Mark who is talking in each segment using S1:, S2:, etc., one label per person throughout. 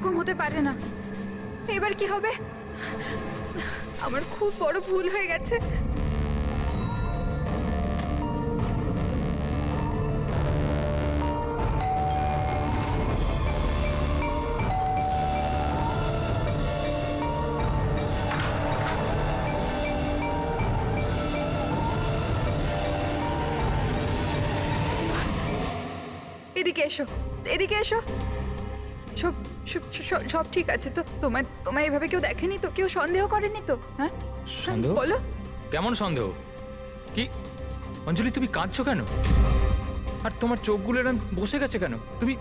S1: এরকম হতে পারে না। এবার কি হবে? আমার খুব বড় ভুল হয়ে গেছে। এদিকে এসো, এদিকে এসো। সব সব ঠিক আছে তো? তোমায় এভাবে কেউ দেখেনি তো? কেউ সন্দেহ করেনি তো? হ্যাঁ,
S2: সন্দেহ?
S1: বলো।
S2: কেমন সন্দেহ? কি অঞ্জলি, তুমি কাঁদছো কেন? আর তোমার চোখগুলো এরকম বসে গেছে কেন? তুমি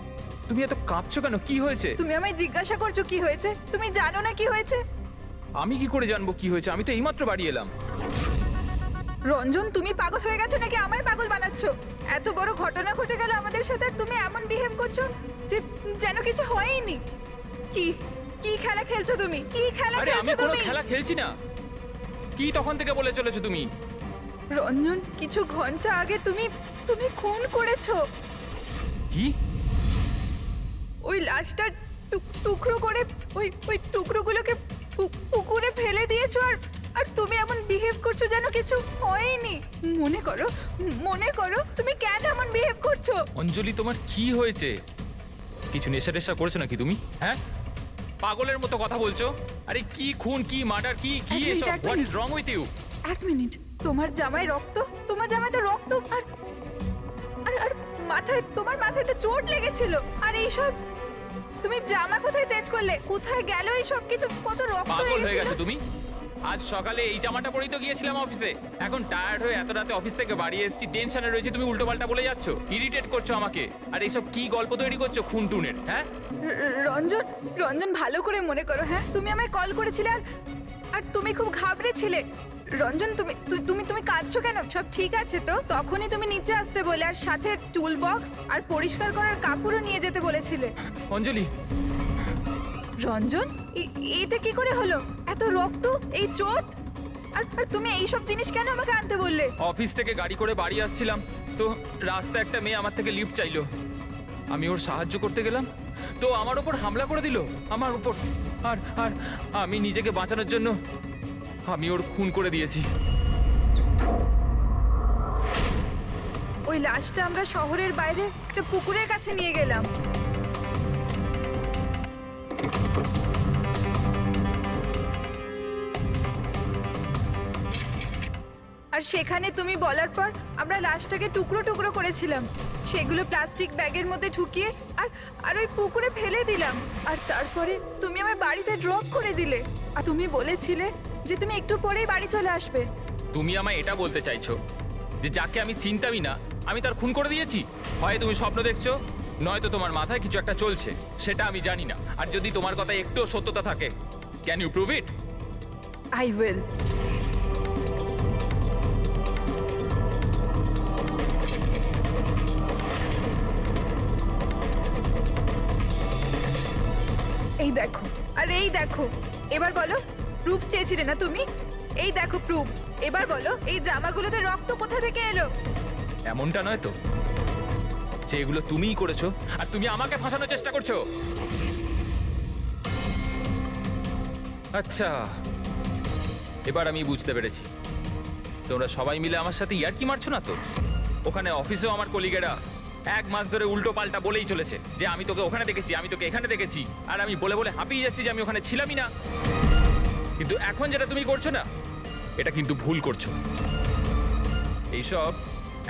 S2: তুমি এত কাঁদছো কেন? কি হয়েছে?
S1: তুমি আমায় জিজ্ঞাসা করছো কি হয়েছে? তুমি জানো না কি হয়েছে?
S2: আমি কি করে জানবো কি হয়েছে? আমি তো এইমাত্র বাড়ি এলাম।
S1: রঞ্জন, তুমি পাগল হয়ে গেছো নাকি আমায় পাগল বানাচ্ছো? এত বড় ঘটনা ঘটে গেল আমাদের সাথে আর তুমি এমন বিহেভ করছো যে যেন কিছু হয়ইনি। কি কি খেলা খেলছো তুমি? কি খেলা
S2: আরে আমি
S1: খেলছো
S2: কোনো
S1: তুমি?
S2: খেলা খেলছি না। কি তখন থেকে বলে চলেছো তুমি?
S1: রঞ্জন, কিছু ঘন্টা আগে তুমি তুমি খুন করেছো।
S2: কি?
S1: ওই লাশটা টুকরো করে ওই টুকরোগুলোকে পুকুরে ফেলে দিয়েছো আর আর তুমি এমন বিহেভ করছো যেন কিছু হয়নি। মনে করো তুমি কেন এমন বিহেভ করছো?
S2: অঞ্জলি, তোমার কি হয়েছে? কিছু নেশা টেশা করেছো নাকি তুমি? হ্যাঁ, পাগলের মতো কথা বলছো। আরে কি খুন, কি মার্ডার, কি কি
S1: এক মিনিট,
S2: এসব?
S1: এক
S2: হোয়াট ইজ
S1: মিনিট।
S2: Wrong with you?
S1: এক মিনিট, তোমার জামায় রক্ত, তোমার জামায় তো রক্ত আর আর আর তোমার মাথায় তো চোট লেগেছিল। আর এইসব তুমি জামা কোথায় চেঞ্জ করলে? কোথায় গেল এই সব কিছু? কত রক্ত
S2: পাগল হয়ে
S1: লেগেছিল।
S2: গেছো তুমি? আজ সকালে এই জামাটা পরেই তো গিয়েছিলাম অফিসে। এখন টায়ার্ড হয়ে এত রাতে অফিস থেকে বাড়ি এসেছি, টেনশনে রয়েছে, তুমি উল্টোপাল্টা বলে যাচ্ছ, ইরিটেট করছো আমাকে। আর এইসব কি গল্প তৈরি করছো খুন টুনের? হ্যাঁ,
S1: রঞ্জন, রঞ্জন ভালো করে মনে করো। হ্যাঁ, তুমি আমায় কল করেছিলে আর আর তুমি খুব ঘাবড়েছিলে। রঞ্জন, তুমি কাঁদছো কেন? সব ঠিক আছে তো? তখনই তুমি নিচে আসতে বলে আর সাথে টুল বক্স আর পরিষ্কার করার কাপড়ও নিয়ে যেতে বলেছিলে।
S2: অঞ্জলি।
S1: রঞ্জন, এটা কি করে হলো? এত রক্ত, এই চোট, আর আর তুমি এই সব জিনিস কেন আমাকে আনতে বললে?
S2: অফিস থেকে গাড়ি করে বাড়ি আসছিলাম তো রাস্তায় একটা মেয়ে আমার থেকে লিফট চাইলো। আমি ওর সাহায্য করতে গেলাম তো আমার উপর হামলা করে দিল, আমার উপর। আর আর আমি নিজেকে বাঁচানোর জন্য আমি ওর খুন করে দিয়েছি।
S1: ওই লাশটা আমরা শহরের বাইরে একটা পুকুরের কাছে নিয়ে গেলাম। আর সেখানে তুমি বলার পর আমরা লাশটাকে টুকরো টুকরো করেছিলাম, সেগুলো প্লাস্টিক ব্যাগের মধ্যে ঢুকিয়ে আর আর ওই পুকুরে ফেলে দিলাম। আর তারপরে তুমি আমায় বাড়িতে ড্রপ করে দিলে আর তুমি বলেছিলে যে তুমি একটু পরেই বাড়ি চলে আসবে।
S2: তুমি আমায় এটা বলতে চাইছো যে যাকে আমি চিনতামই না আমি তার খুন করে দিয়েছি? হয় তুমি স্বপ্ন দেখছো, নয়তো তোমার মাথায় কিছু একটা চলছে, সেটা আমি জানি না। আর যদি তোমার কথায় একটুও সত্যতা থাকে, can you prove it?
S1: I will. এই দেখো, আর এই দেখো। এবার বলো, প্রুফ চেয়েছিলে না তুমি? এই দেখো প্রুফ। এবার বলো, এই জামাগুলোতে রক্ত কোথা থেকে এলো?
S2: এমনটা নয় তো যে এগুলো তুমিই করেছো আর তুমি আমাকে ফাঁসানোর চেষ্টা করছো? আচ্ছা, এবার আমি বুঝতে পেরেছি। তোমরা সবাই মিলে আমার সাথে ইয়ার্কি মারছো না তো? ওখানে অফিসেও আমার কলিগেরা এক মাস ধরে উল্টো পাল্টা বলেই চলেছে যে আমি তোকে ওখানে দেখেছি, আমি তোকে এখানে দেখেছি। আর আমি বলে বলে হাঁপিয়ে যাচ্ছি যে আমি ওখানে ছিলামই না। কিন্তু এখন যেটা তুমি করছো না, এটা কিন্তু ভুল করছো। এইসব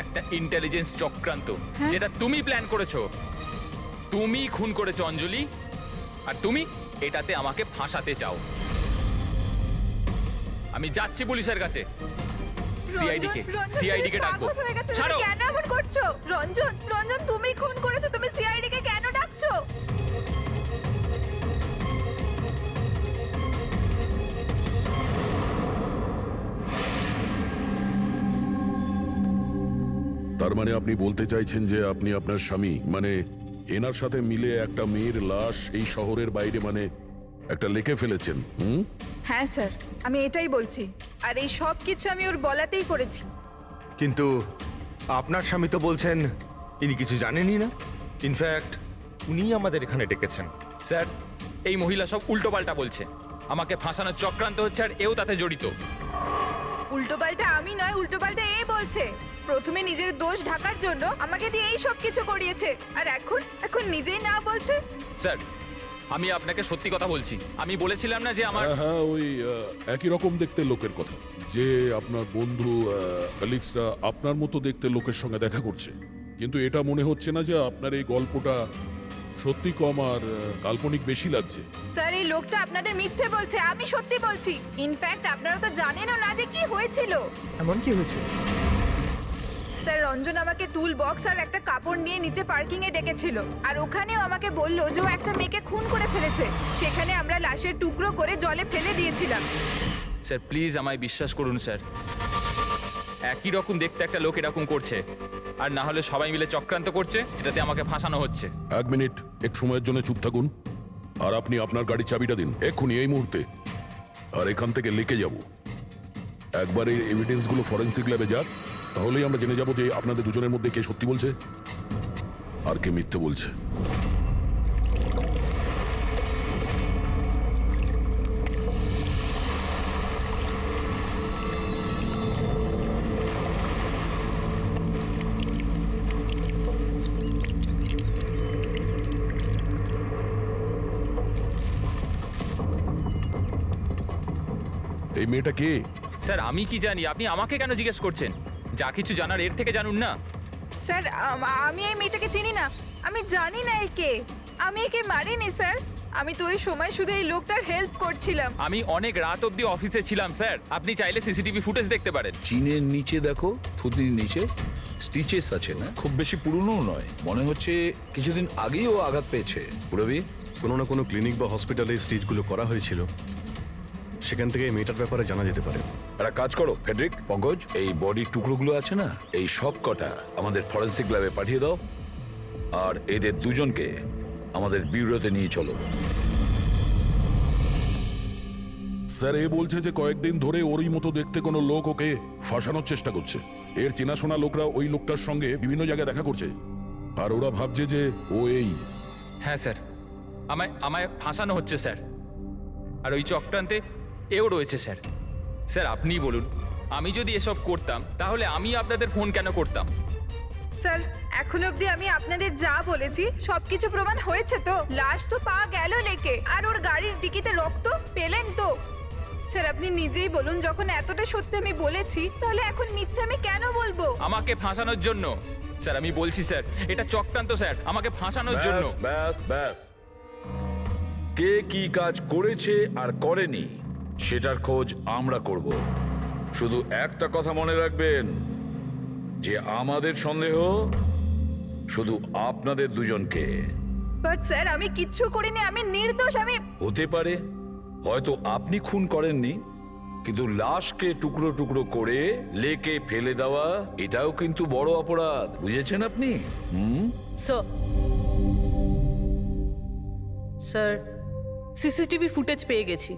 S2: একটা ইন্টেলিজেন্স চক্রান্ত, যেটা তুমি প্ল্যান করেছো। তুমি খুন করেছো অঞ্জলি, আর তুমি এটাতে আমাকে ফাঁসাতে চাও। আমি যাচ্ছি পুলিশের কাছে। সিআইডি কে ডাকবো।
S1: ছাড়ো। কেন এমন করছো? রঞ্জন, রঞ্জন, তুমি খুন করেছো, তুমি সিআইডি কে কেন ডাকছো?
S3: তার মানে আপনি বলতে চাইছেন যে আপনি আপনার স্বামী মানে এনার সাথে মিলে একটা মেয়ের লাশ এই শহরের বাইরে মানে একটা লেকে ফেলেছেন?
S1: হ্যাঁ স্যার, আমি এটাই বলছি। আর এই সব কিছু আমি ওর বলাতেই করেছি।
S4: কিন্তু আপনার স্বামী তো বলছেন ইনি কিছু জানেনই না। ইনফ্যাক্ট উনি আমাদের এখানে ডেকেছেন।
S2: স্যার, এই মহিলা সব উল্টোপাল্টা বলছে, আমাকে ফাঁসানোর চক্রান্ত হচ্ছে, আর এও তাতে জড়িত।
S1: উল্টোপাল্টা আমি নয়, উল্টোপাল্টা এ বলছে। প্রথমে নিজের দোষ ঢাকার জন্য আমাকে দিয়ে এই সব কিছু করিয়েছে, আর এখন নিজেই না বলছে।
S2: স্যার, আমি আপনাকে সত্যি কথা বলছি। আমি বলেছিলাম না যে আমার
S3: হ্যাঁ, ওই একই রকম দেখতে লোকের কথা, যে আপনার বন্ধু অ্যালেক্সরা আপনার মতো দেখতে লোকের সঙ্গে দেখা করছে। কিন্তু এটা মনে হচ্ছে না যে আপনার এই গল্পটা সত্যি কম আর কাল্পনিক বেশি লাগছে।
S1: স্যার, এই লোকটা আপনাদের মিথ্যে বলছে, আমি সত্যি বলছি। ইনফ্যাক্ট আপনারা তো জানেনও না যে কি হয়েছিল।
S4: এমন কি হয়েছে?
S1: স্যার, রঞ্জন আমাকে টুল বক্স আর একটা কাপড় নিয়ে নিচে পার্কিং এ ডেকেছিল, আর ওখানেও আমাকে বললো যে ও একটা মেয়েকে খুন করে ফেলেছে। সেখানে আমরা লাশের টুকরো করে জলে ফেলে দিয়েছিলাম।
S2: স্যার প্লিজ আমায় বিশ্বাস করুন স্যার, একই রকম দেখতে একটা লোক এরকম করছে, আর না হলে সবাই মিলে চক্রান্ত করছে যেটাতে আমাকে ফাঁসানো হচ্ছে।
S3: এক মিনিট, এক সময়ের জন্য চুপ থাকুন, আর আপনি আপনার গাড়ির চাবিটা দিন এক্ষুনি, এই মুহূর্তে। আর এখান থেকে লিখে যাব। একবার এই এভিডেন্সগুলো ফরেন্সিক ল্যাবে যাক, তাহলেই আমরা জেনে যাব যে আপনাদের দুজনের মধ্যে কে সত্যি বলছে আর কে মিথ্যে বলছে। এই মেয়েটা কে?
S2: স্যার আমি কি জানি, আপনি আমাকে কেন জিজ্ঞেস করছেন? যা কিছু জানার এর থেকে জানুন না।
S1: স্যার, আমি এই মেয়েটাকে চিনি না, আমি জানি না একে। আমি একে মারিনি স্যার, আমি তো ওই সময় শুধু এই লোকটার হেল্প করছিলাম।
S2: আমি অনেক রাত অবধি অফিসে ছিলাম স্যার, আপনি চাইলে সিসিটিভি ফুটেজ দেখতে পারেন।
S5: চিনের নিচে দেখো, থুতির নিচে স্টিচেস আছে না, খুব বেশি পুরনো নয়, মনে হচ্ছে কিছুদিন আগেই ও আঘাত পেয়েছে। পুরবি
S6: কোনো না কোনো ক্লিনিক বা হসপিটালে স্টিচগুলো করা হয়েছিল, সেখান থেকে এই মেয়েটার ব্যাপারে জানা যেতে পারে।
S5: একটা কাজ করো ফেডরিক, পঙ্কজ, এই বডির টুকরোগুলো আছে না, এই সব কটা আমাদের ফরেন্সিক ল্যাবে পাঠিয়ে দাও, আর এদের দুজনকে আমাদের ব্যুরোতে নিয়ে চলো।
S3: স্যার, এ বলছে যে কয়েকদিন ধরে ওরই মতো দেখতে কোনো লোক ওকে ফাঁসানোর চেষ্টা করছে। এর চেনাশোনা লোকরা ওই লোকটার সঙ্গে বিভিন্ন জায়গায় দেখা করছে, আর ওরা ভাবছে যে ও এই।
S2: হ্যাঁ স্যার, আমায় ফাঁসানো হচ্ছে স্যার, আর ওই চক্রান্তে এও রয়েছে স্যার। স্যার আপনিই বলুন, আমি যদি এসব করতাম তাহলে আমি আপনাদের ফোন কেন করতাম?
S1: স্যার, এখন অবধি আমি আপনাদের যা বলেছি সবকিছু প্রমাণ হয়েছে তো। লাশ তো পাওয়া গেল লেকে, আর ওর গাড়ির ডিকিতে রক্ত পেলেন তো। স্যার আপনি নিজেই বলুন, যখন এতটা সত্যি আমি বলেছি, তাহলে এখন মিথ্যে আমি কেন বলবো?
S2: আমাকে ফাঁসানোর জন্য স্যার, আমি বলছি স্যার, এটা চক্রান্ত স্যার, আমাকে ফাঁসানোর জন্য।
S5: ব্যাস ব্যাস ব্যাস, কে কি কাজ করেছে আর করেনি সেটার খোঁজ আমরা করব। শুধু একটা কথা মনে রাখবেন, যে আমাদের সন্দেহ শুধু আপনাদের দুজনকে।
S1: বাট স্যার, আমি কিচ্ছু করিনি, আমি নির্দোষ। আমি
S5: হতে পারে হয়তো আপনি খুন করেননি, কিন্তু লাশকে টুকরো টুকরো করে লেকে ফেলে দেওয়া এটাও কিন্তু বড় অপরাধ, বুঝেছেন আপনি?
S7: স্যার, সিসিটিভি ফুটেজ পেয়ে গেছি।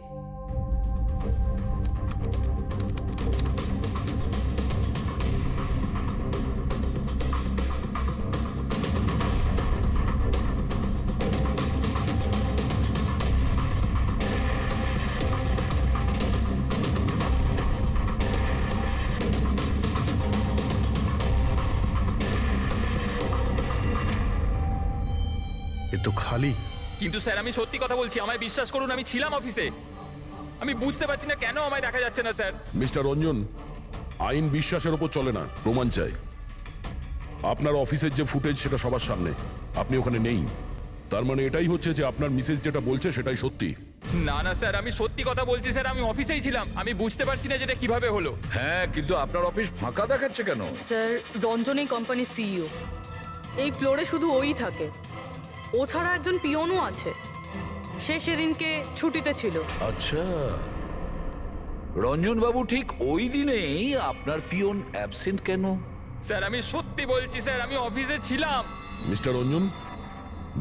S6: এ তো খালি।
S2: কিন্তু স্যার আমি সত্যি কথা বলছি, আমায় বিশ্বাস করুন, আমি ছিলাম অফিসে। আমি বুঝতে পারছি না কেন আমায় দেখা যাচ্ছে না স্যার।
S3: মিস্টার রঞ্জন, আইন বিশ্বাসের ওপর চলে না, প্রমাণ চাই। আপনার অফিসের যে ফুটেজ সেটা সবার সামনে, আপনি ওখানে নেই, তার মানে এটাই হচ্ছে যে আপনার মিসেস যেটা বলছে সেটাই সত্যি।
S2: না না স্যার, আমি সত্যি কথা বলছি স্যার, আমি অফিসেই ছিলাম। আমি বুঝতে পারছি না যেটা কিভাবে হলো।
S5: হ্যাঁ, কিন্তু আপনার অফিস ফাঁকা দেখাচ্ছে কেন?
S7: স্যার, রঞ্জন এই কোম্পানির সিইও, এই ফ্লোরে শুধু ওই থাকে। ও ছাড়া একজন পিয়নও আছে, সে সেদিনকে ছুটিতে ছিল।
S5: আচ্ছা, রঞ্জন বাবু ঠিক ওই দিনেই আপনার পিয়ন অ্যাবসেন্ট কেন?
S2: স্যার আমি সত্যি বলছি স্যার, আমি অফিসে ছিলাম।
S3: মিস্টার রঞ্জন,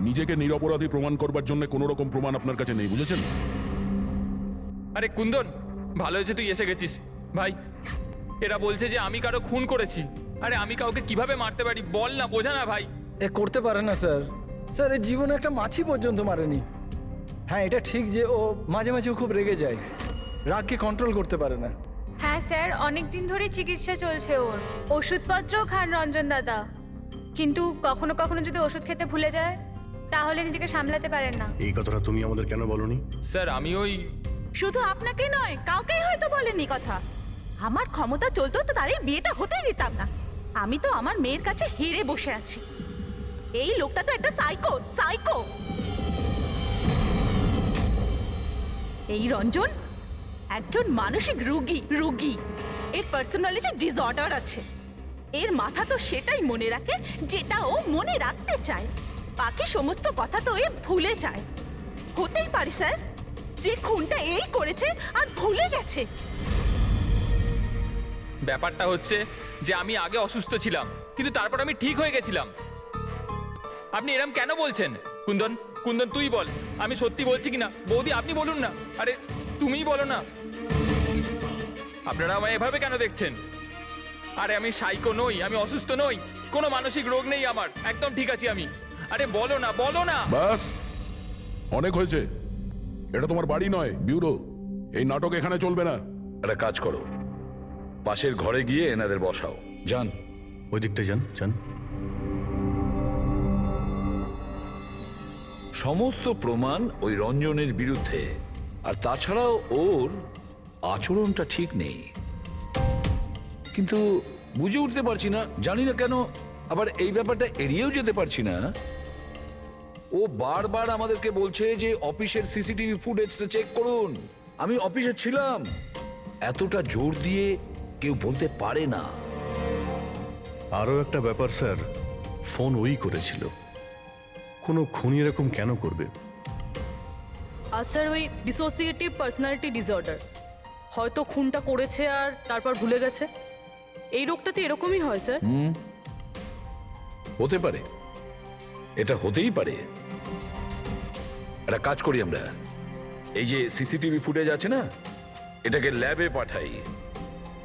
S3: নিজেকে নিরপরাধী প্রমাণ করবার জন্য কোনো রকম প্রমাণ আপনার কাছে নেই, বুঝেছেন?
S2: আরে কুন্দন, ভালো হয়েছে তুই এসে গেছিস ভাই। এরা বলছে যে আমি কারো খুন করেছি। আরে আমি কাউকে কিভাবে মারতে পারি বল না, বোঝা না ভাই।
S8: এ করতে পারে না স্যার। স্যার, এই জীবনে একটা মাছি পর্যন্ত মারেনি। হ্যাঁ, এটা ঠিক যে ও মাঝে মাঝে খুব রেগে যায়, রাগকে কন্ট্রোল করতে পারে না।
S9: হ্যাঁ স্যার, অনেক দিন ধরে চিকিৎসা চলছে ওর, ওষুধপত্রও খান রঞ্জন দাদা, কিন্তু কখনো কখনো যদি ওষুধ খেতে ভুলে যায় তাহলে নিজেকে সামলাতে পারেন না।
S6: এই কথাটা তুমি আমাদের কেন বলনি?
S2: স্যার আমি ওই
S10: শুধু আপনাকে নয়, কাউকেই হয়তো বলেনি কথা। আমার ক্ষমতা চলতো তো তার এই বিয়েটা হতেই দিতাম না। আমি তো আমার মেয়ের কাছে হেরে বসে আছি। এই লোকটা তো একটা সাইকো সাইকো। এই রঞ্জন একজন মানসিক রুগী। এর পার্সোনালিটি ডিসঅর্ডার আছে। এর মাথা তো সেটাই মনে রাখে যেটা ও মনে রাখতে চায়, বাকি সমস্ত কথা তো এ ভুলে যায়। হতেই পারে স্যার যে খুনটা এই করেছে আর ভুলে গেছে।
S2: ব্যাপারটা হচ্ছে যে আমি আগে অসুস্থ ছিলাম, কিন্তু তারপর আমি ঠিক হয়ে গেছিলাম। আপনি এরম কেন বলছেন? কুন্দন, কুন্দন তুই বল, আমি সত্যি বলছি কিনা। বৌদি আপনি বলুন না, আরে তুমিই বলো না। আপনারা আমায় এভাবে কেন দেখছেন? আরে আমি সাইকো নই, আমি অসুস্থ নই, কোনো মানসিক রোগ নেই আমার, একদম ঠিক আছি আমি। আরে বলো না, বলো না।
S3: বাস, অনেক হয়েছে। এটা তোমার বাড়ি নয়, ব্যুরো। এই নাটক এখানে চলবে না।
S5: একটা কাজ করো, পাশের ঘরে গিয়ে এনাদের বসাও। যান।
S6: ওই দিকটা যান যান।
S5: সমস্ত প্রমাণ ওই রঞ্জনের বিরুদ্ধে, আর তাছাড়াও ওর আচরণটা ঠিক নেই। কিন্তু বুঝে উঠতে পারছি না, জানি না কেন, আবার এই ব্যাপারটা এড়িয়েও যেতে পারছি না। ও বারবার আমাদেরকে বলছে যে অফিসের সিসিটিভি ফুটেজটা চেক করুন। আমি অফিসে ছিলাম। এতটা জোর দিয়ে কেউ বলতে পারে না।
S6: আরও একটা ব্যাপার স্যার, ফোন ওই করেছিল। কোনো খুনি এরকম কেন করবে?
S7: আর স্যার ওই ডিসোসিয়েটিভ পার্সোনালিটি ডিসঅর্ডার, হয়তো খুনটা করেছে আর তারপর ভুলে গেছে। এই রোগটাতে এরকমই হয় স্যার।
S5: হতে পারে, এটা হতেই পারে। একটা কাজ করি আমরা, এই যে সিসিটিভি ফুটেজ আছে না, এটাকে ল্যাবে পাঠাই,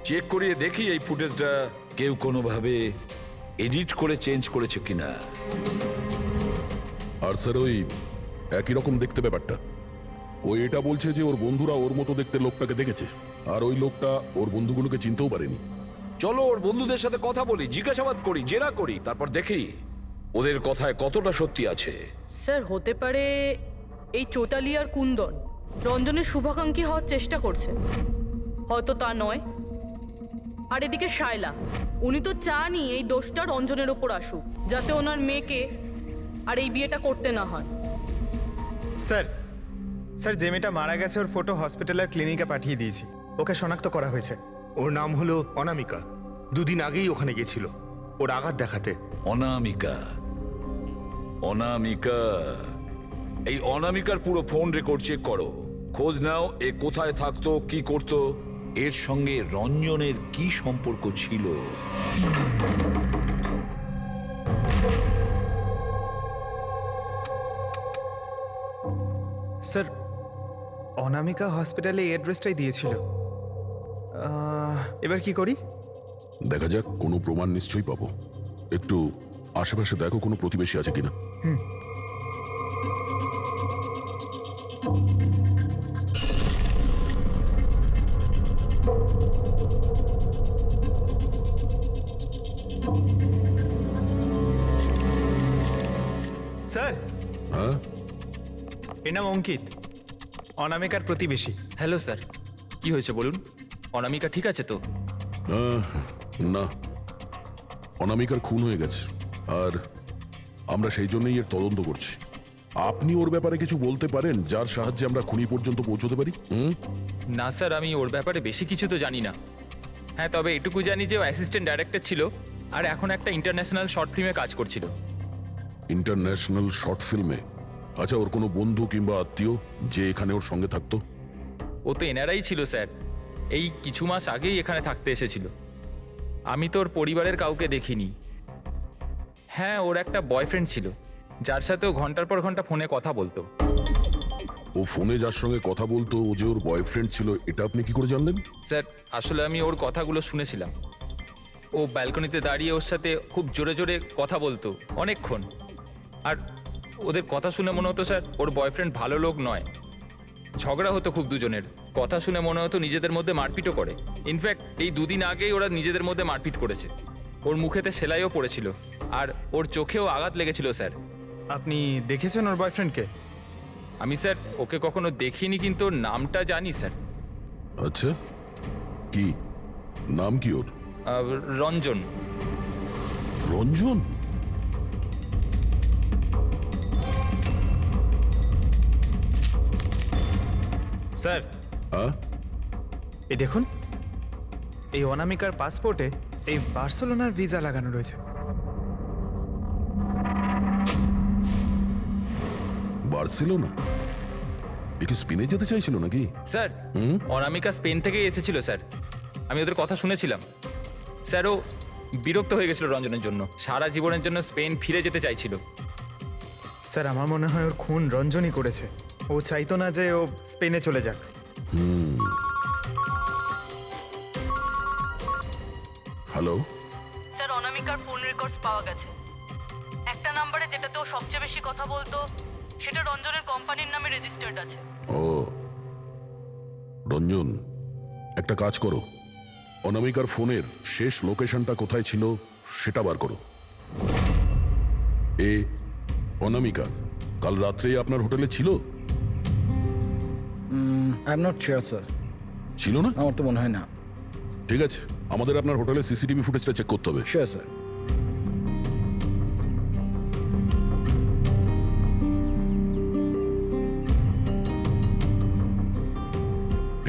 S5: চেক করিয়ে দেখি এই ফুটেজটা কেউ কোনোভাবে এডিট করে চেঞ্জ করেছে কিনা।
S3: আর স্যার ওই একই রকম দেখতে ব্যাপারটা। ও এটা বলছে যে ওর বন্ধুরা ওর মতো দেখতে লোকটাকে দেখেছে, আর ওই লোকটা ওর বন্ধুগুলোকে চিনতেও পারেনি।
S5: চলো ওর বন্ধুদের সাথে কথা বলি, জিজ্ঞাসাবাদ করি, জেরা করি, তারপর দেখি ওদের কথায় কতটা সত্যি আছে।
S7: স্যার হতে পারে এই চৈতালি আর কুন্দন রঞ্জনের শুভাকাঙ্ক্ষী হওয়ার চেষ্টা করছে, হয়তো তা নয়। আর এদিকে শায়লা, উনি তো চানই এই দোষটা রঞ্জনের ওপর আসুক, যাতে ওনার মেয়েকে আর এই বিয়েটা করতে না হয়।
S4: স্যার, যে মেয়েটা মারা গেছে ওর ফটো হসপিটালের ক্লিনিকে পাঠিয়ে দিয়েছি। ওকে শনাক্ত করা হয়েছে। ওর নাম হলো অনামিকা। দুদিন আগেই ওখানে গেছিল ওর আঘাত দেখাতে।
S5: অনামিকা, অনামিকা, এই অনামিকার পুরো ফোন রেকর্ড চেক করো, খোঁজ নাও এ কোথায় থাকতো, কি করত, এর সঙ্গে রঞ্জনের কি সম্পর্ক ছিল।
S4: স্যার, অনামিকা হসপিটালে এই অ্যাড্রেসটাই দিয়েছিল। এবার কি করি?
S3: দেখা যাক, কোনো প্রমাণ নিশ্চয়ই পাবো। একটু আশেপাশে দেখো কোনো প্রতিবেশী আছে কিনা।
S4: স্যার,
S3: হ্যাঁ,
S4: এর নাম অঙ্কিত, অনামিকার প্রতিবেশী।
S2: হ্যালো স্যার, কি হয়েছে বলুন? অনামিকা ঠিক আছে তো?
S3: না, অনামিকার খুন হয়ে গেছে, আর আমরা সেই জন্যই এর তদন্ত করছি। আপনি ওর ব্যাপারে কিছু বলতে পারেন যার সাহায্যে আমরা খুনি পর্যন্ত পৌঁছতে পারি?
S2: না স্যার, আমি ওর ব্যাপারে বেশি কিছু তো জানি না। হ্যাঁ, তবে এটুকু জানি যে ও অ্যাসিস্ট্যান্ট ডাইরেক্টর ছিল আর এখন একটা ইন্টারন্যাশনাল শর্ট ফিল্মে কাজ করছিল।
S3: ইন্টারন্যাশনাল শর্ট ফিল্মে? আচ্ছা, ওর কোনো বন্ধু কিংবা আত্মীয় যে এখানে ওর সঙ্গে থাকতো?
S2: ও তো এনারাই ছিল স্যার, এই কিছু মাস আগেই এখানে থাকতে এসেছিল। আমি তো ওর পরিবারের কাউকে দেখিনি। হ্যাঁ, ওর একটা বয়ফ্রেন্ড ছিল যার সাথে ও ঘন্টার পর ঘন্টা ফোনে কথা বলতো।
S3: ও ফোনে যার সঙ্গে কথা বলতো ও যে ওর বয়ফ্রেন্ড ছিল, এটা আপনি কি করে জানলেন?
S2: স্যার, আসলে আমি ওর কথাগুলো শুনেছিলাম। ও ব্যালকনিতে দাঁড়িয়ে ওর সাথে খুব জোরে জোরে কথা বলতো অনেকক্ষণ, আর ওদের কথা শুনে মনে হতো স্যার ওর বয়ফ্রেন্ড ভালো লোক নয়। ঝগড়া হতো খুব দুজনের, কথা শুনে মনে হতো নিজেদের মধ্যে মারপিটও করে। ইনফ্যাক্ট এই 2 দিন আগেই ওরা নিজেদের মধ্যে মারপিট করেছে। ওর মুখেতে সেলাইও পড়েছিল আর ওর চোখেও আঘাত লেগেছিল স্যার।
S4: আপনি দেখেছেন ওর বয়ফ্রেন্ডকে?
S2: আমি স্যার ওকে কখনো দেখিনি, কিন্তু ওর নামটা জানি স্যার।
S3: আচ্ছা, কি নাম কি ওর?
S2: রঞ্জন।
S3: রঞ্জন?
S4: স্যার,
S3: হ্যাঁ,
S4: এই দেখুন, এই অনামিকার পাসপোর্টে এই বার্সেলোনার ভিসা লাগানো রয়েছে।
S3: বার্সেলোনা? এ কি স্পেনে যেতে চাইছিল নাকি?
S2: স্যার অনামিকা স্পেন থেকেই এসেছিল স্যার, আমি ওদের কথা শুনেছিলাম। স্যার ও বিরক্ত হয়ে গেছিল রঞ্জনের জন্য, সারা জীবনের জন্য স্পেন ফিরে যেতে চাইছিল।
S4: স্যার, আমার মনে হয় ওর খুন রঞ্জনই করেছে। ও চাইতো না যে ও স্পেনে চলে যাক।
S3: হ্যালো,
S7: স্যার অনামিকার ফোন রেকর্ডস পাওয়া গেছে। একটা নাম্বারে যেটাতে ও সবচেয়ে বেশি কথা বলতো সেটা রঞ্জনের কোম্পানির নামে রেজিস্টার্ড আছে।
S3: ও রঞ্জন, একটা কাজ করো, অনামিকার ফোনের শেষ লোকেশনটা কোথায় ছিল সেটা বার করো। এ অনামিকা কাল রাত্রে আপনার হোটেলে ছিল?
S8: I am not sure sir,
S3: ছিল না?
S8: আমার তো মনে হয় না।
S3: ঠিক আছে, আমাদের আপনার হোটেলে সিসিটিভি ফুটেজটা চেক করতে হবে।
S8: Sure sir.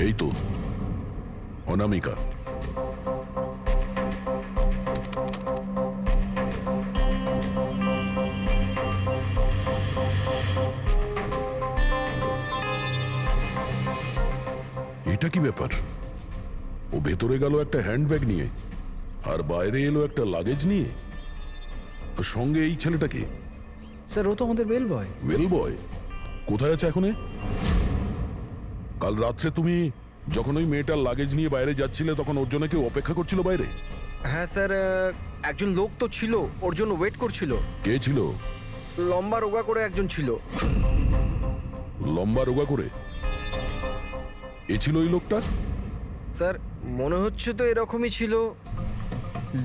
S3: এই তো অনামিকা। এটা কি ব্যাপার? ও ভেতরে গেল একটা হ্যান্ডব্যাগ নিয়ে আর বাইরে এলো একটা লাগেজ নিয়ে। আর সঙ্গে এই ছেলেটাকে?
S8: স্যার ও তো আমাদের বেল বয়।
S3: ওয়েল বয় কোথায় আছে এখন? কাল রাত্রে তুমি যখন ওই মেয়েটার লাগেজ নিয়ে বাইরে যাচ্ছিলে তখন ওর জন্য কেউ অপেক্ষা করছিল বাইরে?
S11: হ্যাঁ স্যার, একজন লোক তো ছিল, ওর জন্য ওয়েট করছিল।
S3: কে ছিল?
S11: লম্বা রোগা করে একজন ছিল।
S3: লম্বা রোগা করে? এ ছিল ওই লোকটা?
S11: স্যার মনে হচ্ছে তো এরকমই ছিল।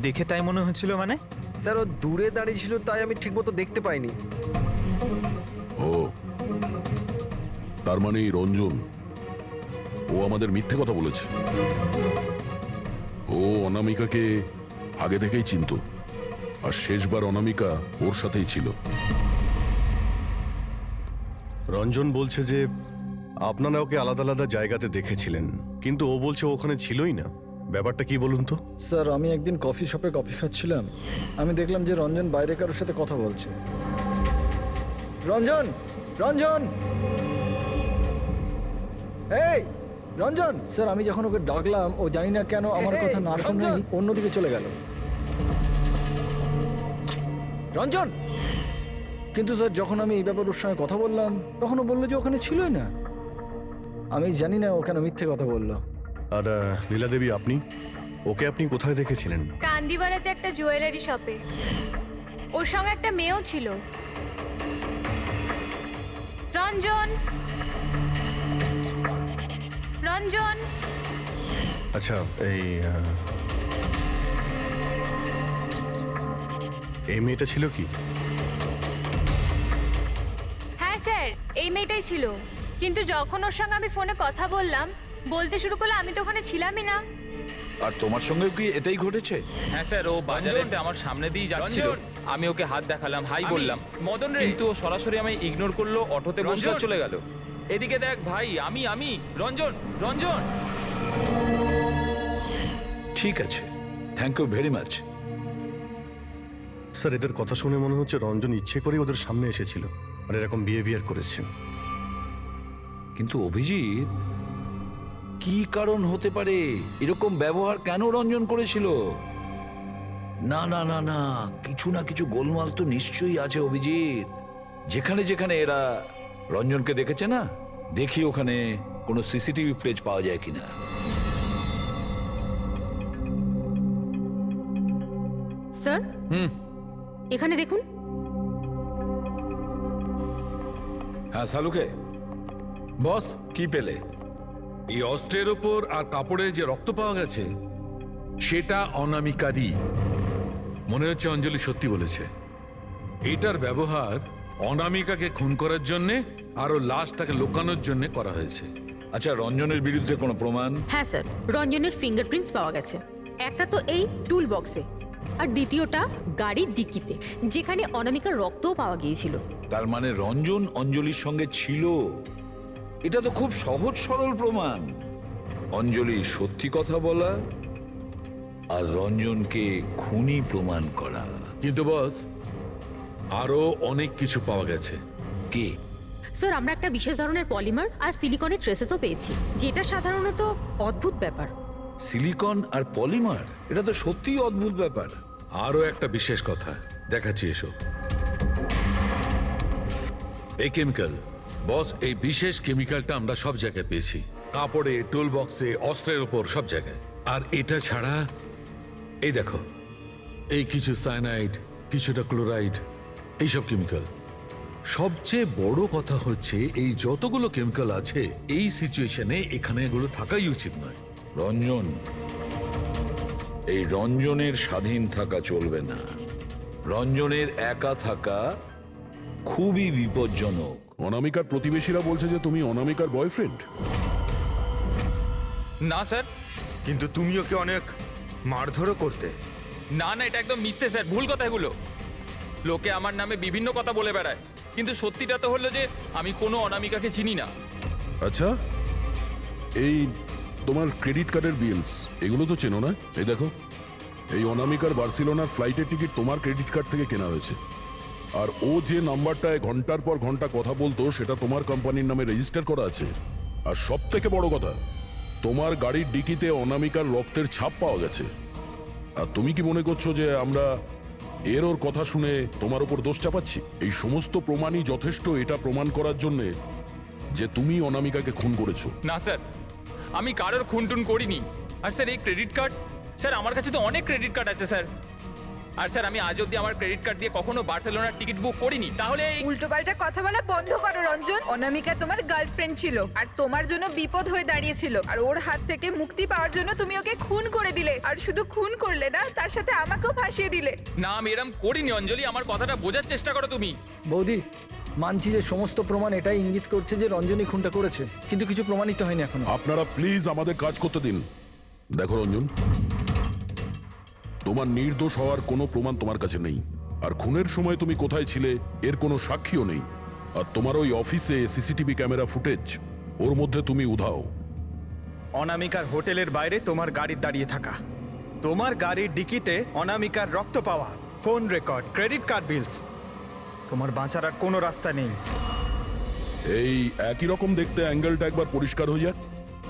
S4: দেখে তাই মনে হচ্ছিল মানে?
S11: স্যার ও দূরে দাঁড়িয়ে ছিল, তাই আমি ঠিকমতো দেখতে পাইনি।
S3: ও, তার মানে এই রঞ্জন, ও আমাদের মিথ্যে কথা বলেছে। ও অনামিকাকে আগে থেকেই চিনতো আর শেষবার অনামিকা ওর সাথেই ছিল।
S6: রঞ্জন বলছে যে আপনারা ওকে আলাদা আলাদা জায়গাতে দেখেছিলেন, কিন্তু ও বলছে ও ওখানে ছিলই না। ব্যাপারটা কি বলুন তো?
S8: স্যার আমি একদিন কফি শপে কফি খাচ্ছিলাম, আমি দেখলাম যে রঞ্জন বাইরে কারোর সাথে কথা বলছে। রঞ্জন, রঞ্জন, এই রঞ্জন! স্যার আমি যখন ওকে ডাকলাম ও জানি না কেন আমার কথা না শুনে অন্যদিকে চলে গেল। রঞ্জন! কিন্তু স্যার যখন আমি এই ব্যাপারে ওর সঙ্গে কথা বললাম তখন ও বললো যে ওখানে ছিলই না। আমি জানি না ও কেন মিথ্যে কথা বললো।
S6: আর লীলা দেবী, আপনি ওকে আপনি কোথায় দেখেছিলেন?
S9: কান্দিওয়ালাতে একটা জুয়েলারি শপে। ওর সঙ্গে একটা মেয়েও ছিল। রঞ্জন, রঞ্জন!
S6: আচ্ছা, এই মেয়েটা ছিল কি?
S9: হ্যাঁ স্যার, এই মেয়েটাই ছিল। কিন্তু যখন ওর সঙ্গে আমি ফোনে কথা বললাম, বলতে শুরু করলো আমি তো ওখানে ছিলামই না।
S5: আর তোমার সঙ্গে কি এটাই ঘটেছে?
S2: হ্যাঁ স্যার, ও বাজারেতে আমার সামনে দিয়ে যাচ্ছিল, আমি ওকে হাত দেখালাম, হাই বললাম, মদন রে, কিন্তু ও সরাসরি আমায় ইগনোর করলো, অটোতে বসলো, চলে গেল। এদিকে দেখ ভাই, আমি রঞ্জন, রঞ্জন!
S5: ঠিক আছে, thank you very much.
S6: Sir এদের কথা শুনে মনে হচ্ছে রঞ্জন ইচ্ছে করে ওদের সামনে এসেছিল আর এরকম বিহেভিয়ার করেছে।
S5: কিন্তু অভিজিৎ, কি কারণ হতে পারে? এরকম ব্যবহার কেন রঞ্জন করেছিল? না না না না, কিছু না কিছু গোলমাল তো নিশ্চয়ই আছে অভিজিৎ। যেখানে যেখানে এরা রঞ্জনকে দেখেছে না, দেখি ওখানে কোনো সিসিটিভি ফুটেজ পাওয়া যায় কিনা।
S7: স্যার এখানে দেখুন।
S5: হ্যাঁ সালুকে
S3: বস,
S5: কি পেলে?
S3: এই অস্ত্রের ওপর আর কাপড়ে যে রক্ত পাওয়া গেছে সেটা অনামিকারই। মনে হচ্ছে অঞ্জলি সত্যি বলেছে। এটার ব্যবহার অনামিকাকে খুন করার জন্যে আরো লাশটাকে লুকানোর জন্য করা হয়েছে।
S5: আচ্ছা, রঞ্জনের বিরুদ্ধে কোনো প্রমাণ?
S12: হ্যাঁ স্যার, রঞ্জনের ফিঙ্গারপ্রিন্টস পাওয়া গেছে। একটা তো এই টুল বক্সে, আর দ্বিতীয়টা গাড়ির ডিক্কিতে, যেখানে অনামিকার রক্তও পাওয়া গিয়েছিল।
S5: তার মানে রঞ্জন অঞ্জলির সঙ্গে ছিল। এটা তো খুব সহজ সরল প্রমাণ। অঞ্জলি সত্যি কথা বলা আর রঞ্জনকে খুনি প্রমাণ করা।
S3: কিন্তু বস, আরো অনেক কিছু পাওয়া গেছে।
S5: কি?
S12: স্যার, আমরা একটা বিশেষ ধরনের পলিমার আর সিলিকনের ট্রেসেসও পেয়েছি, যেটা সাধারণত অদ্ভুত ব্যাপার।
S5: সিলিকন আর পলিমার, এটা তো সত্যিই অদ্ভুত ব্যাপার।
S3: আরো একটা বিশেষ কথা দেখাচ্ছি, এসো। এই কেমিক্যাল, বস, এই বিশেষ কেমিক্যালটা আমরা সব জায়গায় পেয়েছি। কাপড়ে, টুল বক্সে, অস্ত্রের উপর, সব জায়গায়। আর এটা ছাড়া এই দেখো, এই কিছু সায়ানাইড, কিছুটা ক্লোরাইড, এইসব কেমিক্যাল। সবচেয়ে বড় কথা হচ্ছে এই যতগুলো কেমিক্যাল আছে এই সিচুয়েশনে এখানে এগুলো থাকাই উচিত নয়।
S5: রঞ্জন, এই রঞ্জনের স্বাধীন থাকা চলবে না। রঞ্জনের একা থাকা খুবই বিপজ্জনক।
S3: অনামিকার প্রতিবেশীরা বলছে যে তুমি অনামিকার বয়ফ্রেন্ড।
S2: না স্যার,
S4: কিন্তু তুমি ওকে অনেক মারধরও করতে।
S2: না না, এটা একদম মিথ্যে স্যার, ভুল কথা এগুলো। লোকে আমার নামে বিভিন্ন কথা বলে বেড়ায়, কিন্তু সত্যিটা তো হলো যে আমি কোনো অনামিকাকে চিনি না।
S3: আচ্ছা, এই তোমার ক্রেডিট কার্ডের বিলস, এগুলো তো চেনো না? এই দেখো, এই অনামিকার বার্সেলোনার ফ্লাইটের টিকিট তোমার ক্রেডিট কার্ড থেকে কেনা হয়েছে। আর ও যে নাম্বারটায় ঘন্টার পর ঘন্টা কথা বলতো সেটা তোমার কোম্পানির নামে রেজিস্টার করা আছে। আর সব থেকে বড় কথা, তোমার গাড়ির ডিকিতে অনামিকার রক্তের ছাপ পাওয়া গেছে। আর তুমি কি মনে করছো যে আমরা ওর কথা শুনে তোমার উপর দোষ চাপাচ্ছি? এই সমস্ত প্রমাণই যথেষ্ট এটা প্রমাণ করার জন্য যে তুমি অনামিকাকে খুন করেছো।
S2: না স্যার, আমি কারোর খুনটুন করিনি। আর স্যার, এই ক্রেডিট কার্ড, স্যার আমার কাছে তো অনেক ক্রেডিট কার্ড আছে স্যার। আর স্যার, আমি আজ অব্দি আমার ক্রেডিট কার্ড দিয়ে কখনো বার্সেলোনার টিকিট বুক করিনি। তাহলে
S1: উল্টোপাল্টা কথা বলা বন্ধ করো রঞ্জন। অনামিকা তোমার গার্লফ্রেন্ড ছিল আর তোমার জন্য বিপদ হয়ে দাঁড়িয়েছিল, আর ওর হাত থেকে মুক্তি পাওয়ার জন্য তুমি ওকে খুন করে দিলে। আর শুধু খুন করলে না, তার সাথে আমাকেও ফাঁসিয়ে দিলে।
S2: না, আমি এরম করিনি অঞ্জলি, আমার কথাটা বোঝার চেষ্টা করো তুমি।
S8: বৌদি, মানছি যে সমস্ত প্রমাণ এটাই ইঙ্গিত করছে যে রঞ্জনী খুনটা করেছে, কিন্তু কিছু প্রমাণিত হয়নি এখনো।
S3: আপনারা প্লিজ আমাদের কাজ করতে দিন। দেখো রঞ্জন, তোমার নির্দোষ হওয়ার কোনো প্রমাণ তোমার কাছে নেই। আর খুনের সময় তুমি কোথায় ছিলে এর কোনো সাক্ষীও নেই। আর তোমার ওই অফিসে সিসিটিভি ক্যামেরা ফুটেজ, ওর মধ্যে তুমি উধাও।
S4: অনামিকার হোটেলের বাইরে তোমার গাড়ির দাঁড়িয়ে থাকা, তোমার গাড়ির ডিকিতে অনামিকার রক্ত পাওয়া, ফোন রেকর্ড, ক্রেডিট কার্ড বিলস, তোমার বাঁচার আর কোনো রাস্তা নেই।
S3: এই একই রকম দেখতে অ্যাঙ্গেলটা একবার পরিষ্কার হয়ে যাক,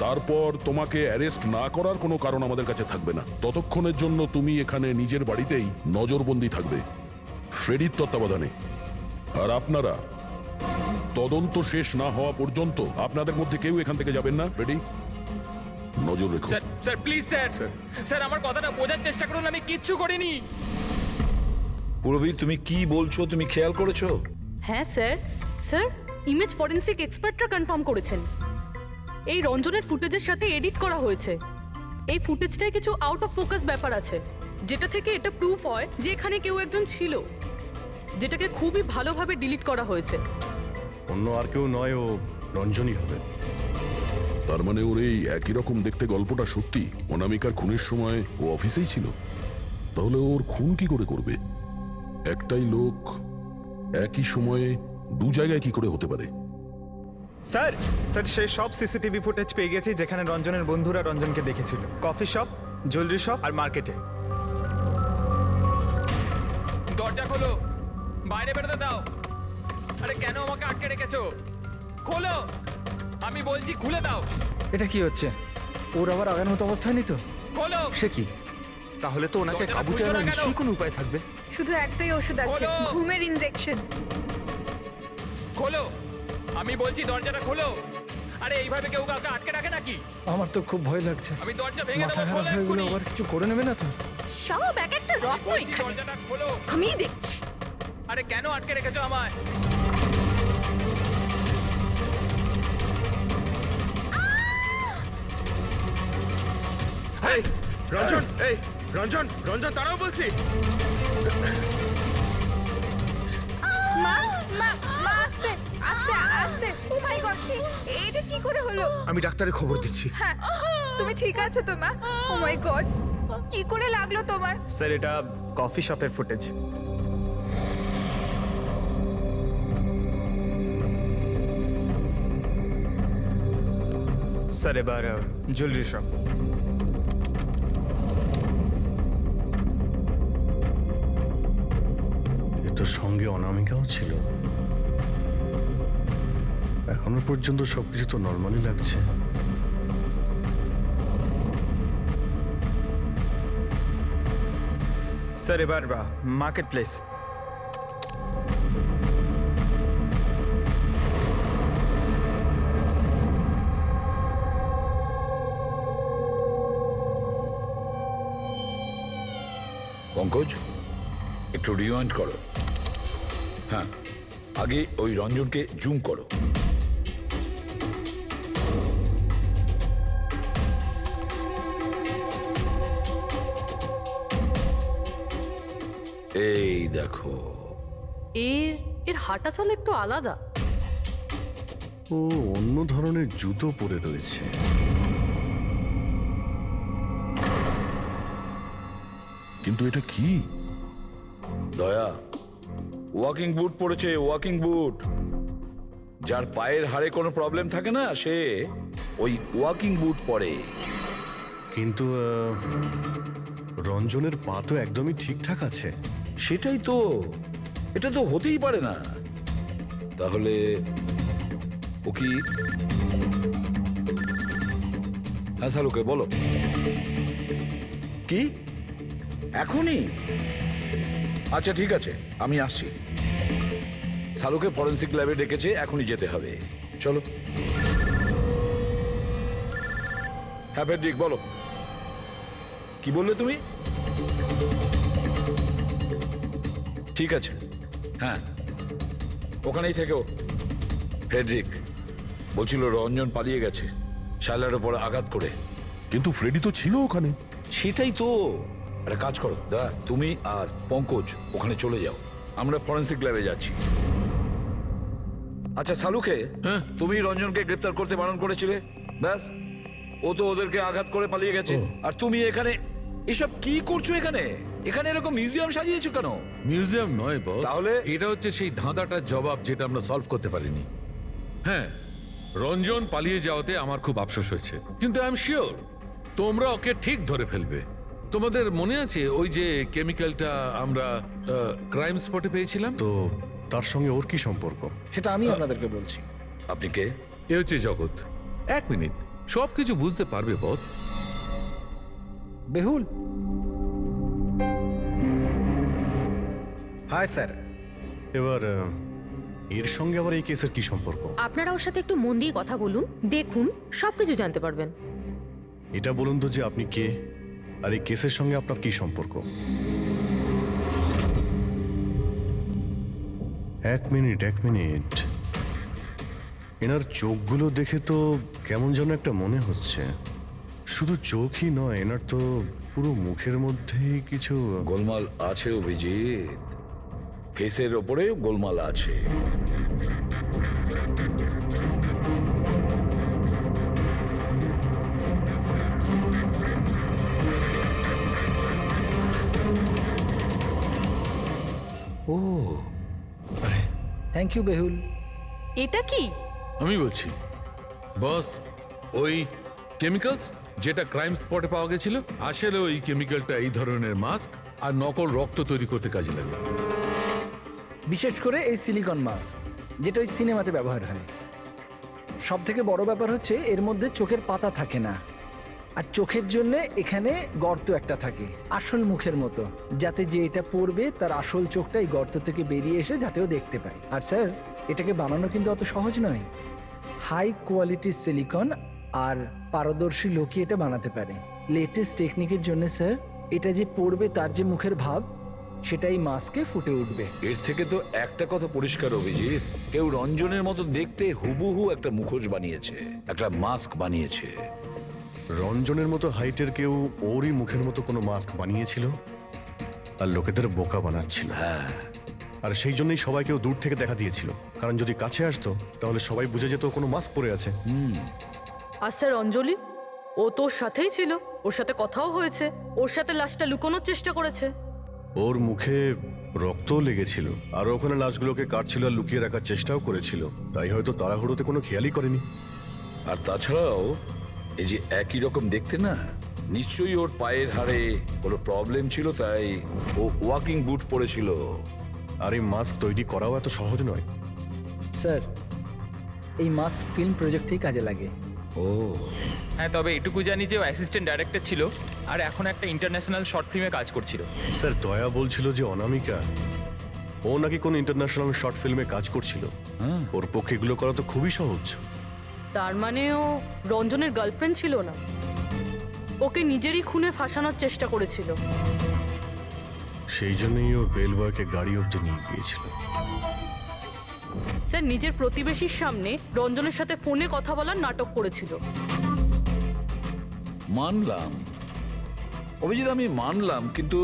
S3: তারপর তোমাকে অ্যারেস্ট না করার কোনো কারণ আমাদের কাছে থাকবে না। ততক্ষণের জন্য তুমি এখানে নিজের বাড়িতেই নজরবন্দি থাকবে, ফ্রেডির তত্ত্বাবধানে। আর আপনারা তদন্ত শেষ না হওয়া পর্যন্ত আপনাদের মধ্যে কেউ এখান থেকে যাবেন না। ফ্রেডি, নজর রেখো।
S2: Sir, sir please sir, sir আমার কথাটা বোঝার চেষ্টা করুন, আমি কিচ্ছু করিনি।
S5: পুরবী, তুমি কি বলছো তুমি খেয়াল করেছো?
S7: হ্যাঁ স্যার, স্যার ইমেজ ফরেন্সিক এক্সপার্টরা কনফার্ম করেছেন এই রঞ্জনের ফুটেজের সাথে এডিট করা হয়েছে। এই ফুটেজটায় কিছু আউট অফ ফোকাস ব্যাপার আছে, যেটা থেকে এটা প্রুফ হয় যে এখানে কেউ একজন ছিল, যেটাকে খুবই ভালোভাবে ডিলিট করা হয়েছে।
S6: অন্য আর কেউ নয়, ও রঞ্জনই হবে।
S3: তার মানে ওর এই একই রকম দেখতে গল্পটা সত্যি। অনামিকার খুনের সময় ও অফিসেই ছিল। তাহলে ওর খুন কি করে করবে? একটাই লোক একই সময়ে দু জায়গায় কি করে হতে পারে?
S4: স্যার, স্যার সেই সব সিসিটিভি ফুটেজ পেয়ে গেছি যেখানে রঞ্জনের বন্ধুরা রঞ্জনকে দেখেছিল। কফি শপ, জুয়েলারি শপ আর মার্কেটে।
S2: দরজা খোলো, বাইরে বেরোতে দাও। আরে কেন আমাকে আটকে রেখেছো? খোলো, আমি বলছি খুলে দাও।
S8: এটা কি হচ্ছে? ওর আবার আগের মতো অবস্থায় নেই তো?
S2: খোলো।
S4: সে কি? তাহলে তো ওনাকে
S2: দরজাটা
S4: কাবুতে
S2: খুলছো না
S4: আনার
S2: কেন?
S4: নিশ্চয়ই কোনো উপায় থাকবে।
S1: শুধু একটাই ওষুধ আছে,
S2: খোলো।
S1: ঘুমের ইনজেকশন।
S2: খোলো, আমি বলছি দরজাটা খোলো। আরে এইভাবে কেউ কাউকে আটকে রাখে নাকি?
S8: আমার তো খুব ভয় লাগছে।
S2: আমি দরজা ভেঙে
S8: মাথা
S2: দেবো,
S8: খারাপ
S2: খোলো
S8: হয়ে গেলো,
S2: এক্ষুনি।
S8: আবার কিছু করে নেবে না তো?
S10: সব এক একটা রত্ন
S2: বলছি
S10: এখানে,
S2: দরজাটা খোলো।
S10: আমি দেখছি।
S2: আরে কেন আটকে রেখেছো আমায়?
S4: এই রঞ্জন, এই রঞ্জন, রঞ্জন দাঁড়াও বলছি।
S1: মা মা মা আস্তে আস্তে আস্তে, ও মাই গড, এটা কি করে হলো?
S4: আমি ডাক্তারের খবর দিচ্ছি।
S1: হ্যাঁ, তুমি ঠিক আছো তো মা? ও মাই গড, কি করে লাগলো তোমার?
S4: স্যার এটা কফি শপের ফুটেজ। স্যার এবার জুয়েলারি শপ।
S6: এ তো সঙ্গে অনামিকাও ছিল। এখনো পর্যন্ত সবকিছু তো নর্মালি লাগছে।
S4: স্যার এবার মার্কেট প্লেস।
S5: পঙ্কজ, একটু রিওয়াইন্ড করো। হ্যাঁ, আগে ওই রঞ্জনকে জুম করো। এই দেখো,
S7: এর হাঁটা চলা একটু আলাদা।
S6: ও অন্য ধরনের জুতো পরে রয়েছে।
S3: কিন্তু এটা কি?
S5: দয়া ওয়াকিং বুট পরেছে, ওয়াকিং বুট। যার পায়ের হাড়ে কোনো প্রবলেম থাকে না, সে ওই ওয়াকিং বুট পরে।
S6: কিন্তু রঞ্জনের পা তো একদমই ঠিকঠাক আছে।
S5: সেটাই তো, এটা তো হতেই পারে না। তাহলে ও কি? হ্যাঁ সালুকে বলো, কি এখনই? আচ্ছা ঠিক আছে, আমি আসছি। সালুকে ফরেন্সিক ল্যাবে ডেকেছে, এখনই যেতে হবে। চলো। হ্যাঁ ফেডরিক বলো, কি বললে তুমি? ঠিক আছে, হ্যাঁ ওখানেই থেকো। ফ্রেডরিক বলছিল রঞ্জন পালিয়ে গেছে শাইলার ওপর আঘাত করে।
S3: কিন্তু ফ্রেডি তো ছিল ওখানে।
S5: সেটাই তো। একটা কাজ করো দা, তুমি আর পঙ্কজ ওখানে চলে যাও, আমরা ফরেন্সিক ল্যাবে যাচ্ছি। আচ্ছা সালুকে, তুমি রঞ্জনকে গ্রেপ্তার করতে বারণ করেছিলে, ব্যাস ও তো ওদেরকে আঘাত করে পালিয়ে গেছে। আর তুমি এখানে এসব কি করছো? এখানে এখানে এরকম মিউজিয়াম সাজিয়েছো কেন?
S13: মিউজিয়াম নয় বস,
S5: তাহলে?
S13: এটা হচ্ছে সেই ধাঁধাটার জবাব যেটা আমরা সলভ করতে পারিনি। হ্যাঁ, রঞ্জন পালিয়ে যাওয়াতে আমার খুব আফসোস হয়েছে, কিন্তু আই এম শিওর তোমরা ওকে ঠিক ধরে ফেলবে। তোমাদের মনে আছে ওই যে কেমিক্যালটা আমরা ক্রাইম স্পটে পেয়েছিলাম?
S6: তো তার সঙ্গে ওর কি সম্পর্ক?
S8: সেটা আমি আপনাদেরকে বলছি।
S5: আপনি কে?
S13: এ হচ্ছে জগৎ। এক মিনিট, সবকিছু বুঝতে পারবে বস।
S8: বেহুল,
S11: হাই স্যার।
S6: এবার এর সঙ্গে আবার এই কেসের কি সম্পর্ক?
S12: আপনারা ওর সাথে একটু মন দিয়ে কথা বলুন, দেখুন সবকিছু জানতে পারবেন।
S6: এটা বলুন তো যে আপনি কে, আর এই কেসের সঙ্গে আপনার কি সম্পর্ক? এক মিনিট। এনার চোখগুলো দেখে তো কেমন যেন একটা মনে হচ্ছে। শুধু চোখই নয়, এনার তো পুরো মুখের মধ্যেই কিছু
S5: গোলমাল আছে অভিজিৎ, ফেসের ওপরে গোলমাল আছে।
S8: ও থ্যাংক ইউ বেহুল।
S7: এটা কি?
S13: আমি বলছি বস, ওই কেমিক্যালস যেটা ক্রাইম স্পটে পাওয়া গেছিল, আসলে ওই কেমিক্যালটা এই ধরনের মাস্ক আর নকল রক্ত তৈরি করতে কাজে লাগে।
S8: বিশেষ করে এই সিলিকন মাস্ক, যেটা ওই সিনেমাতে ব্যবহার হয়। সব থেকে বড় ব্যাপার হচ্ছে এর মধ্যে চোখের পাতা থাকে না, আর চোখের জন্য এখানে গর্ত একটা থাকে আসল মুখের মতো, যাতে যে এটা পড়বে তার আসল চোখটা এই গর্ত থেকে বেরিয়ে এসে যাতেও দেখতে পায়। আর স্যার, এটাকে বানানো কিন্তু অত সহজ নয়। হাই কোয়ালিটির সিলিকন আর পারদর্শী লোকই এটা বানাতে পারে। লেটেস্ট টেকনিকের জন্য স্যার, এটা যে পড়বে তার যে মুখের ভাব, সেটাই মাস্কে ফুটে উঠবে।
S5: এর থেকে তো একটা কথা পরিষ্কার অভিজিৎ, কেউ রঞ্জনের মতো দেখতে হুবহু একটা মুখোশ বানিয়েছে, একটা মাস্ক বানিয়েছে।
S6: রঞ্জনের মতো হাইটের কেউ ওরই মুখের মতো কোনো মাস্ক বানিয়েছিল আর লোকেদের বোকা বানাচ্ছিল। আর সেই জন্যই সবাইকেও দূর থেকে দেখা দিয়েছিল, কারণ যদি কাছে আসতো তাহলে সবাই বুঝে যেত ও কোনো মাস্ক পরে আছে।
S7: আর স্যার অঞ্জলি, ও তোর সাথেই ছিল, ওর সাথে কথাও হয়েছে, ওর সাথে লাশটা লুকোনোর চেষ্টা করেছে।
S6: ওর মুখে রক্তও লেগেছিল, আর ওখানে লাশগুলোকে কাটছিল আর লুকিয়ে রাখার চেষ্টাও করেছিল, তাই হয়তো তাড়াহুড়োতে কোনো খেয়ালই করেনি।
S5: আর তাছাড়াও এই যে একই রকম দেখতে না, নিশ্চয়ই ওর পায়ের হাড়ে কোনো প্রবলেম ছিল, তাই ও ওয়াকিং বুট পরেছিল।
S6: আর এই মাস্ক তৈরি করাও এত সহজ নয়।
S8: স্যার, এই মাস্ক ফিল্ম প্রজেক্টেই কাজে লাগে।
S5: ও
S2: হ্যাঁ, তবে এটুকু জানি যে ও অ্যাসিস্ট্যান্ট ডাইরেক্টর ছিল আর এখন একটা ইন্টারন্যাশনাল শর্ট ফিল্মে কাজ করছিল।
S6: স্যার, দয়া বলছিল যে অনামিকা ও নাকি কোন ইন্টারন্যাশনাল শর্ট ফিল্মে কাজ করছিল। ওর পক্ষে এগুলো করা তো খুবই সহজ।
S7: তার মানে ও রঞ্জনের গার্লফ্রেন্ড ছিল না, ওকে নিজেরই খুনে ফাঁসানোর চেষ্টা করেছিল।
S6: সেই জন্যই ও বেলবয়কে গাড়ি অব্দি নিয়ে গিয়েছিল।
S7: স্যার নিজের প্রতিবেশীর সামনে রঞ্জনের সাথে ফোনে কথা বলার নাটক করেছিল।
S5: মানলাম অভিজিৎ, আমি মানলাম, কিন্তু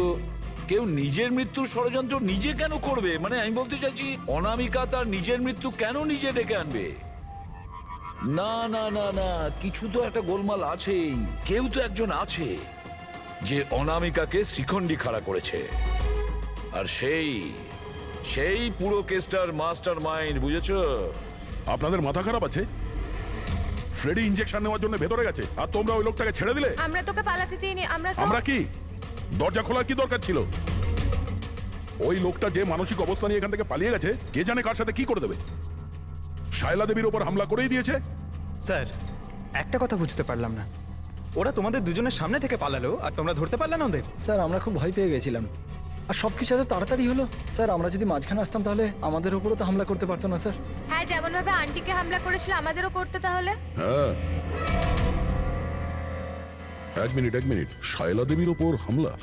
S5: কেউ নিজের মৃত্যুর ষড়যন্ত্র নিজে কেন করবে? মানে আমি বলতে চাইছি, অনামিকা তার নিজের মৃত্যু কেন নিজে ডেকে আনবে? না না না না, কিছু তো একটা গোলমাল আছেই। কেউ তো একজন আছে যে অনামিকাকে শিখণ্ডি খাড়া করেছে, আর সেই পুরো কেসটার মাস্টার মাইন্ড, বুঝেছো?
S3: আপনাদের মাথা খারাপ আছে? ফ্রেডি ইনজেকশন নেওয়ার জন্য ভেতরে গেছে আর তোমরা ওই লোকটাকে ছেড়ে দিলে।
S9: আমরা তোকে পালাতে দিইনি,
S3: আমরা কি দরজা খোলার কি দরকার ছিল? ওই লোকটা যে মানসিক অবস্থা নিয়ে এখান থেকে পালিয়ে গেছে, কে জানে কার সাথে কি করে দেবে। শায়লা দেবীর ওপর হামলা করেই দিয়েছে।
S4: স্যার, একটা কথা বুঝতে পারলাম না, ওরা তোমাদের দুজনের সামনে থেকে পালালো আর তোমরা ধরতে পারলে না ওদের?
S8: স্যার, আমরা খুব ভয় পেয়ে গেছিলাম, আর সব কিছু এত তাড়াতাড়ি হলো। স্যার, আমরা যদি মাঝখানে আসতাম তাহলে আমাদের উপরও তো হামলা করতে পারতো না স্যার।
S9: হ্যাঁ, যেমন ভাবে আন্টিকে হামলা করেছিল আমাদেরও করতে তাহলে।
S3: হ্যাঁ, এক মিনিট, শায়লা দেবীর ওপর হামলা?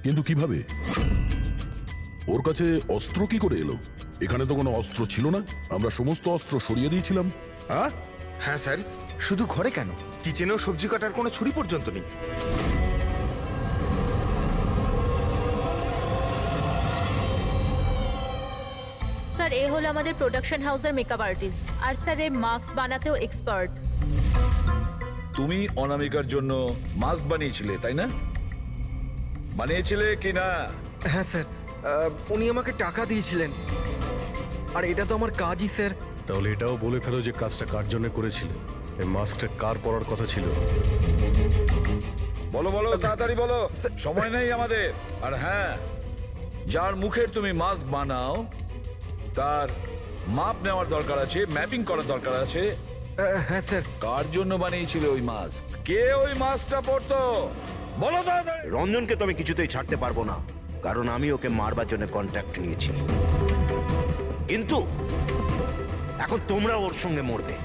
S3: কিন্তু কিভাবে? ওর কাছে অস্ত্র কি করে এলো? এখানে তো কোনো অস্ত্র ছিল না, আমরা সমস্ত অস্ত্র সরিয়ে দিয়েছিলাম।
S4: হ্যাঁ স্যার, শুধু ঘরে কেন, কিচেনেও সবজি কাটার কোনো ছুরি পর্যন্ত নেই।
S12: স্যার, এ হলো আমাদের প্রোডাকশন হাউসের মেকআপ আর্টিস্ট, আর স্যার এ মাস্ক বানাতেও এক্সপার্ট।
S5: তুমি অনামিকার জন্য মাস্ক বানিয়েছিলে, তাই না? বানিয়েছিলে কি না?
S11: হ্যাঁ স্যার, উনি আমাকে টাকা দিয়েছিলেন, আর এটা তো আমার কাজই স্যার।
S6: তাহলে এটাও বলে ফেলো যে কাজটা কার জন্য করেছিল, এই মাস্কটা কার পরার কথা ছিল।
S5: বলো বলো, তাড়াতাড়ি বলো, সময় নেই আমাদের। আর হ্যাঁ, যার মুখের তুমি মাস্ক বানাও তার মাপ নেওয়ার দরকার আছে, ম্যাপিং করার দরকার আছে।
S11: হ্যাঁ স্যার।
S5: কার জন্য বানিয়েছিল ওই মাস্ক? কে ওই মাস্কটা পরতো? বলো তাড়াতাড়ি।
S14: রঞ্জনকে তো আমি কিছুতেই ছাড়তে পারবো না, কারণ আমি ওকে মারবার জন্য কন্ট্রাক্ট নিয়েছি। কিন্তু এখন তোমরা ওর সঙ্গে মরবে।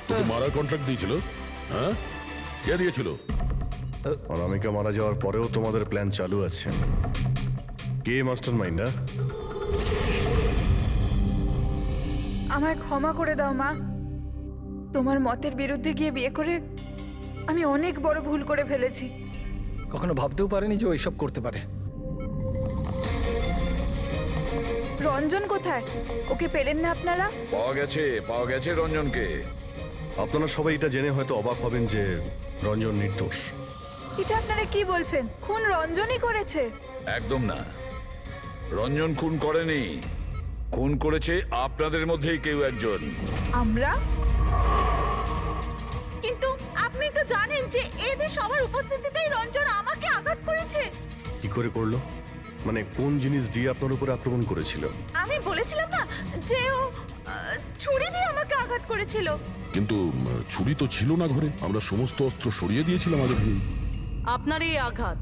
S3: তোকে মারার কন্ট্রাক্ট দিয়েছিল? হ্যাঁ, কে দিয়েছিল?
S6: অনামিকা মারা যাওয়ার পরেও তোমাদের প্ল্যান চালু আছে। কে মাস্টার মাইন্ড?
S1: আমায় ক্ষমা করে দাও মা, তোমার মতের বিরুদ্ধে গিয়ে বিয়ে করে আমি অনেক বড় ভুল করে ফেলেছি।
S8: কখনো ভাবতেও পারেনি যে ও এসব করতে পারে।
S1: রঞ্জন কোথায়? ওকে পেলেন না আপনারা?
S5: পাওয়া গেছে রঞ্জনকে।
S6: আপনারা সবাই এটা জেনে হয়তো অবাক হবেন যে রঞ্জন নির্দোষ,
S1: এটা আপনারা কি বলছেন? খুন রঞ্জনই করেছে?
S5: একদম না, রঞ্জন খুন করেনি। খুন করেছে আপনাদের মধ্যেই কেউ একজন।
S1: আমরা?
S10: কিন্তু আপনি তো জানেন যে এদের সবার উপস্থিতিতেই রঞ্জন আমাকে আঘাত করেছে।
S6: কি করে করলো? মানে কোন জিনিস দিয়ে আপনার উপরে আক্রমণ করেছিল?
S10: আমি বলেছিলাম না যে ও ছুরি দিয়ে আমাকে আঘাত করেছিল।
S3: কিন্তু ছুরি তো ছিল না ঘরে, আমরা সমস্ত অস্ত্র সরিয়ে দিয়েছিলাম আগে থেকেই।
S7: আপনার এই আঘাত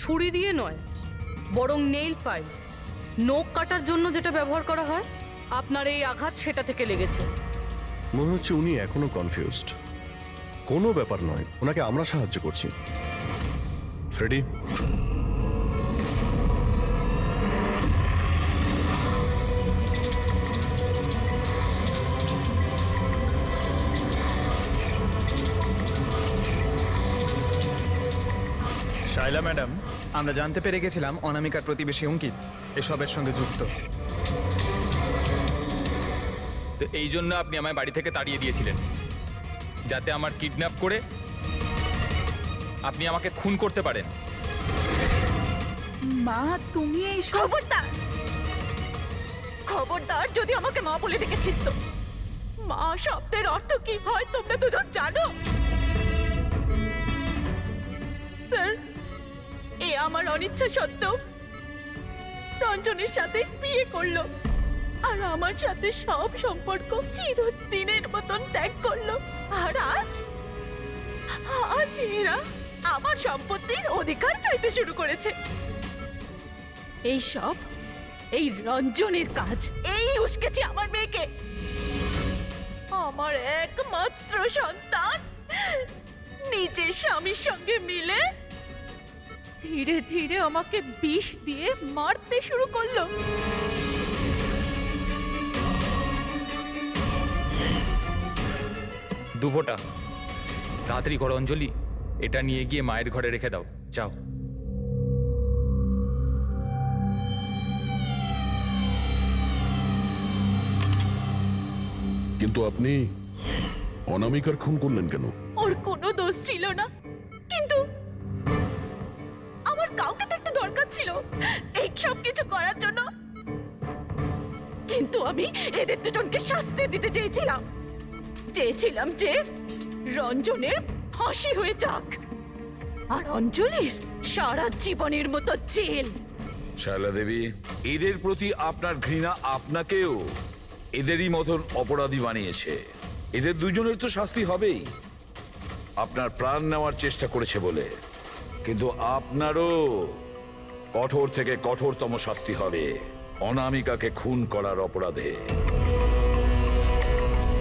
S7: ছুরি দিয়ে নয়, বরং নেইল ফাইল, নখ কাটার জন্য যেটা ব্যবহার করা হয়, আপনার এই আঘাত সেটা থেকে লেগেছে।
S6: মনে হচ্ছে উনি এখনো কনফিউজড। কোনো ব্যাপার নয়, ওনাকে আমরা সাহায্য করছি। ফ্রেডি,
S4: শাইলা ম্যাডাম, আমরা জানতে পেরে গেছিলাম অনামিকার প্রতিবেশী অঙ্কিত এসবের সঙ্গে যুক্ত।
S2: তো এই জন্য আপনি আমায় বাড়ি থেকে তাড়িয়ে দিয়েছিলেন, যাতে আমার কিডন্যাপ করে আপনি আমাকে খুন করতে পারেন।
S1: মা, তুমি এই
S10: খবরদার, খবরদার, যদি আমাকে মা বলে ডেকেছিস তো। মা শব্দের অর্থ কি হয় তোমরা দুজন জানো? স্যার, এ আমার অনিচ্ছা সত্ত্বেও রঞ্জনের সাথে বিয়ে করলো আর আমার সাথে সব সম্পর্ক চিরদিনের মতন ত্যাগ করলো। আর আজ এরা আমার সম্পত্তির অধিকার চাইতে শুরু করেছে। এই সব এই রঞ্জনের কাজ। এই উস্কেছে আমার মেয়েকে, আমার একমাত্র সন্তান, নিজের স্বামীর সঙ্গে মিলে ধীরে ধীরে আমাকে বিষ দিয়ে মারতে শুরু করলো।
S2: দুভোটা তাড়াতাড়ি করো অঞ্জলি, এটা নিয়ে গিয়ে মায়ের ঘরে রেখে দাও, যাও।
S3: কিন্তু আপনি অনামিকার খুন করলেন কেন?
S10: ওর কোনো দোষ ছিল না, কিন্তু আমার কাউকে তো একটা দরকার ছিল এই সব কিছু করার জন্য। কিন্তু আমি এদের দুজনকে শাস্তি দিতে চেয়েছিলাম যে রঞ্জনের ফাঁসি হয়ে যাক আর অঞ্জলির সারা জীবনের মতো জেল।
S5: শায়লা দেবী, এদের প্রতি আপনার ঘৃণা আপনাকেও এদেরই মতন অপরাধী বানিয়েছে। এদের দুজনের তো শাস্তি হবেই, আপনার প্রাণ নেওয়ার চেষ্টা করেছে বলে। কিন্তু আপনারও কঠোর থেকে কঠোরতম শাস্তি হবে অনামিকাকে খুন করার অপরাধে।